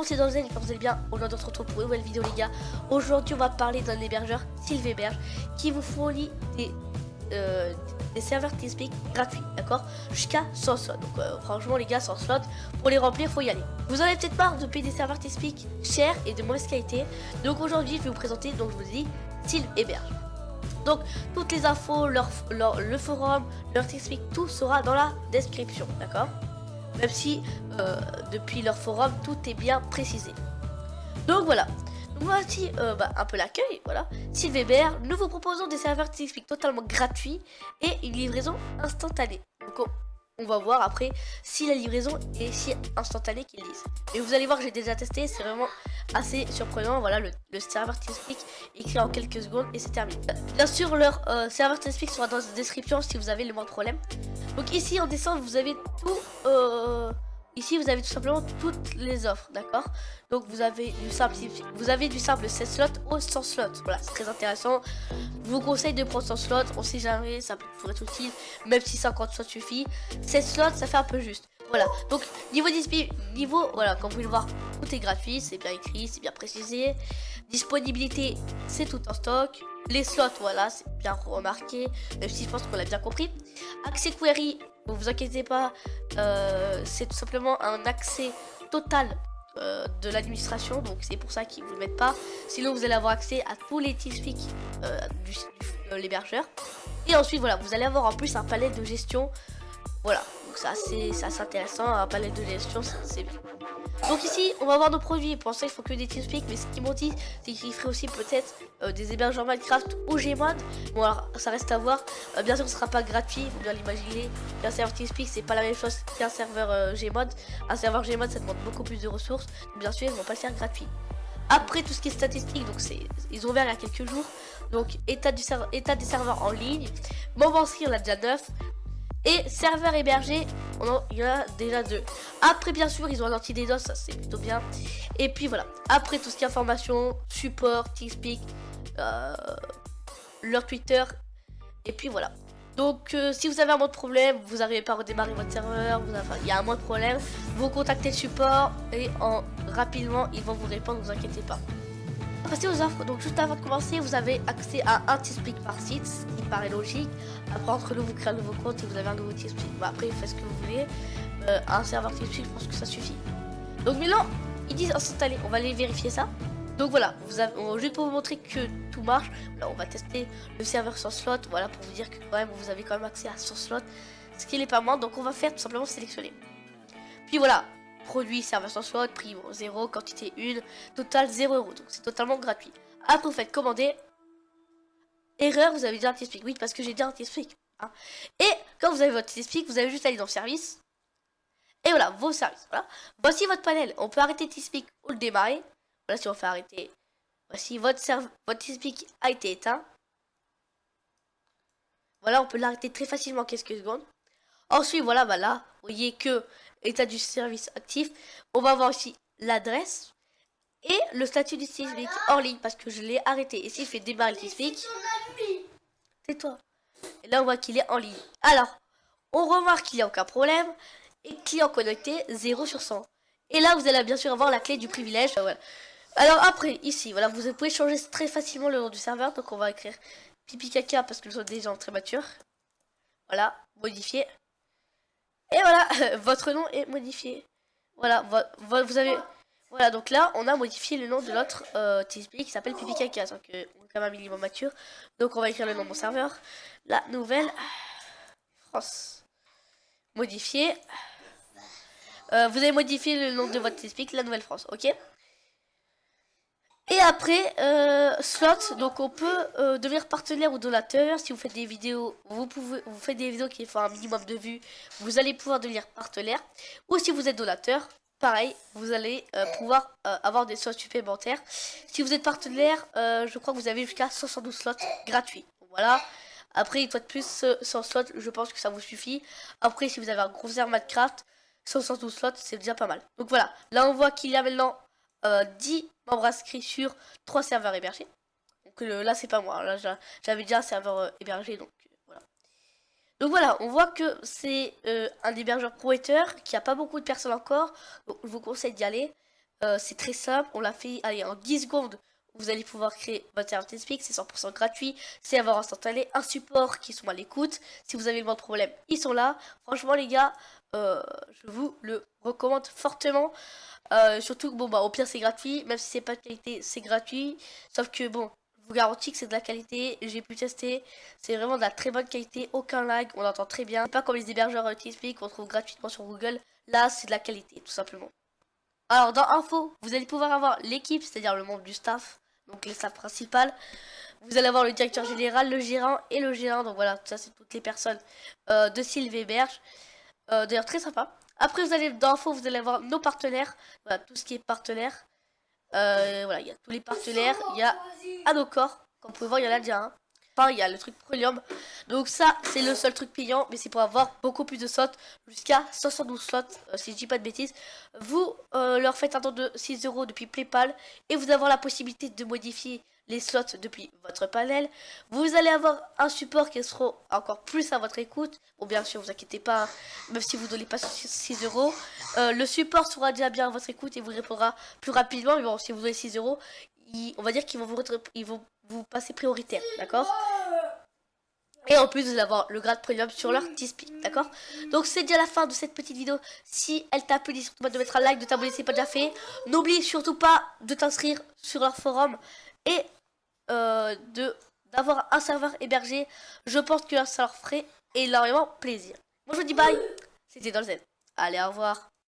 Bon, c'est dans j'espère que vous allez bien. Aujourd'hui, on se retrouve pour une nouvelle vidéo, les gars. Aujourd'hui, on va parler d'un hébergeur, Sylveberge, qui vous fournit des serveurs TeamSpeak gratuits, d'accord, jusqu'à 100 slots. Donc, franchement, les gars, 100 slots, pour les remplir, faut y aller. Vous en avez peut-être marre de payer des serveurs TeamSpeak chers et de mauvaise qualité. Donc, aujourd'hui, je vais vous présenter, donc, je vous ai dit, Sylveberge. Donc, toutes les infos, le forum, leur TeamSpeak, tout sera dans la description, d'accord. Même si depuis leur forum tout est bien précisé. Donc voilà. Donc voici un peu l'accueil. Voilà. Sylveberge, nous vous proposons des serveurs TeamSpeak totalement gratuits et une livraison instantanée. Donc on va voir après si la livraison est si instantanée qu'ils disent. Et vous allez voir que j'ai déjà testé, c'est vraiment assez surprenant. Voilà, le serveur TeamSpeak écrit en quelques secondes et c'est terminé. Bien sûr, leur serveur TeamSpeak sera dans la description si vous avez le moindre problème. Donc ici en descente vous avez tout. Ici vous avez tout simplement toutes les offres, d'accord. Donc vous avez du simple 16 slots au 100 slots. Voilà, c'est très intéressant. Je vous conseille de prendre 100 slots. On sait jamais, ça peut toujours être utile. Même si 50 slots suffit. 16 slots, ça fait un peu juste. Voilà. Donc voilà, comme vous pouvez le voir, tout est gratuit, c'est bien écrit, c'est bien précisé. Disponibilité, c'est tout en stock. Les slots, voilà, c'est bien remarqué, même si je pense qu'on l'a bien compris. Accès query, ne vous inquiétez pas, c'est tout simplement un accès total de l'administration, donc c'est pour ça qu'ils ne vous le mettent pas. Sinon, vous allez avoir accès à tous les TeamSpeak de l'hébergeur. Et ensuite, voilà, vous allez avoir en plus un palais de gestion. Voilà, donc ça c'est intéressant, un palais de gestion, c'est bien. Donc ici, on va voir nos produits. Pour ça, il faut que des TeamSpeak. Mais ce qu'ils m'ont dit, c'est qu'ils feraient aussi peut-être des hébergeurs Minecraft ou Gmod. Bon, alors ça reste à voir. Bien sûr, ce sera pas gratuit, il faut bien l'imaginer. Un serveur TeamSpeak, c'est pas la même chose qu'un serveur Gmod. Un serveur Gmod, ça demande beaucoup plus de ressources. Donc, bien sûr, ils vont pas le faire gratuit. Après, tout ce qui est statistique, donc ils ont ouvert il y a quelques jours. Donc, état des serveurs en ligne. Moment inscrit, on a déjà 9. Et serveur hébergé, il y en a déjà 2. Après, bien sûr, ils ont un anti-DDoS, ça c'est plutôt bien. Et puis voilà. Après, tout ce qui est information, support, TeamSpeak, leur Twitter. Et puis voilà. Donc, si vous avez un mode problème, vous n'arrivez pas à redémarrer votre serveur, il y a un mode problème, vous contactez le support et rapidement, ils vont vous répondre, ne vous inquiétez pas. Passer aux offres, donc juste avant de commencer, vous avez accès à un TeamSpeak par site, ce qui paraît logique. Après, entre nous, vous créez un nouveau compte et vous avez un nouveau TeamSpeak. Bon, après, faites ce que vous voulez. Un serveur TeamSpeak, je pense que ça suffit. Donc maintenant, ils disent instantané. On va aller vérifier ça. Donc voilà, juste pour vous montrer que tout marche. Là, on va tester le serveur sans slot. Voilà, pour vous dire que quand même, vous avez quand même accès à 100 slots, ce qui n'est pas moins. Donc on va faire tout simplement sélectionner. Puis voilà. Produit, serveur sans slot, prix 0, quantité 1, total 0 €. Donc c'est totalement gratuit. Après vous faites commander. Erreur, vous avez déjà un TeamSpeak. Oui, parce que j'ai déjà un TeamSpeak. Hein. Et quand vous avez votre TeamSpeak, vous avez juste à aller dans service. Et voilà, vos services. Voilà. Voici votre panel. On peut arrêter TeamSpeak ou le démarrer. Voilà, si on fait arrêter. Voici votre TeamSpeak a été éteint. Voilà, on peut l'arrêter très facilement en quelques secondes. Ensuite, voilà, bah là, vous voyez que état du service actif. On va voir aussi l'adresse et le statut du TeamSpeak en ligne parce que je l'ai arrêté. Et s'il fait démarrer le TeamSpeak, tais-toi. Et là, on voit qu'il est en ligne. Alors, on remarque qu'il n'y a aucun problème. Et client connecté 0 sur 100. Et là, vous allez bien sûr avoir la clé du privilège. Voilà. Alors après, ici, voilà, vous pouvez changer très facilement le nom du serveur. Donc, on va écrire pipi caca parce que nous sommes des gens très matures. Voilà, modifier. Et voilà, votre nom est modifié. Voilà, vous avez... Voilà, donc là, on a modifié le nom de notre TeamSpeak qui s'appelle Pipi Caca. Donc, on est quand même un minimum mature. Donc, on va écrire le nom de mon serveur. La nouvelle France. Modifier. Vous avez modifié le nom de votre TeamSpeak, la nouvelle France, ok. Et après, slot, donc on peut devenir partenaire ou donateur. Si vous faites des vidéos, vous faites des vidéos qui font un minimum de vues, vous allez pouvoir devenir partenaire. Ou si vous êtes donateur, pareil, vous allez pouvoir avoir des slots supplémentaires. Si vous êtes partenaire, je crois que vous avez jusqu'à 72 slots gratuits. Donc, voilà. Après, une fois de plus, 100 slots, je pense que ça vous suffit. Après, si vous avez un gros serveur Minecraft, 172 slots, c'est déjà pas mal. Donc voilà, là on voit qu'il y a maintenant 10 membres inscrits sur 3 serveurs hébergés. Donc là c'est pas moi, là j'avais déjà un serveur hébergé, donc voilà. Donc voilà, on voit que c'est un hébergeur prometteur, qui a pas beaucoup de personnes encore, donc je vous conseille d'y aller. C'est très simple, on l'a fait allez, en 10 secondes. Vous allez pouvoir créer votre serveur TeamSpeak, c'est 100% gratuit, c'est avoir instantané, un support qui sont à l'écoute. Si vous avez le moindre problème, ils sont là. Franchement les gars, je vous le recommande fortement. Surtout que bon bah au pire c'est gratuit, même si c'est pas de qualité, c'est gratuit. Sauf que bon, je vous garantis que c'est de la qualité, j'ai pu tester, c'est vraiment de la très bonne qualité, aucun lag, on entend très bien. C'est pas comme les hébergeurs TeamSpeak qu'on trouve gratuitement sur Google, là c'est de la qualité tout simplement. Alors dans info, vous allez pouvoir avoir l'équipe, c'est-à-dire le membre du staff, donc les staffs principales. Vous allez avoir le directeur général, le gérant et le gérant. Donc voilà, ça c'est toutes les personnes de Sylvéberge. D'ailleurs très sympa. Après vous allez dans info, vous allez avoir nos partenaires. Voilà, tout ce qui est partenaire. Voilà, il y a tous les partenaires. Il y a Anocor. Comme vous pouvez voir, il y en a déjà un. Enfin, il y a le truc Premium. Donc ça, c'est le seul truc payant. Mais c'est pour avoir beaucoup plus de slots. Jusqu'à 72 slots, si je dis pas de bêtises. Vous leur faites un don de 6 euros depuis PayPal. Et vous avez la possibilité de modifier les slots depuis votre panel. Vous allez avoir un support qui sera encore plus à votre écoute. Bon, bien sûr, vous inquiétez pas, hein, même si vous ne donnez pas 6 euros. Le support sera déjà bien à votre écoute et vous répondra plus rapidement. Mais bon, si vous donnez 6 euros, on va dire qu'ils vont vous passer prioritaire, d'accord? Et en plus, vous allez avoir le grade premium sur leur TeamSpeak, d'accord? Donc, c'est déjà la fin de cette petite vidéo. Si elle t'a plu, n'hésite surtout pas de mettre un like, de t'abonner si ce n'est pas déjà fait. N'oublie surtout pas de t'inscrire sur leur forum et d'avoir un serveur hébergé. Je pense que ça leur ferait énormément plaisir. Moi, je vous dis bye. C'était dans le Z. Allez, au revoir.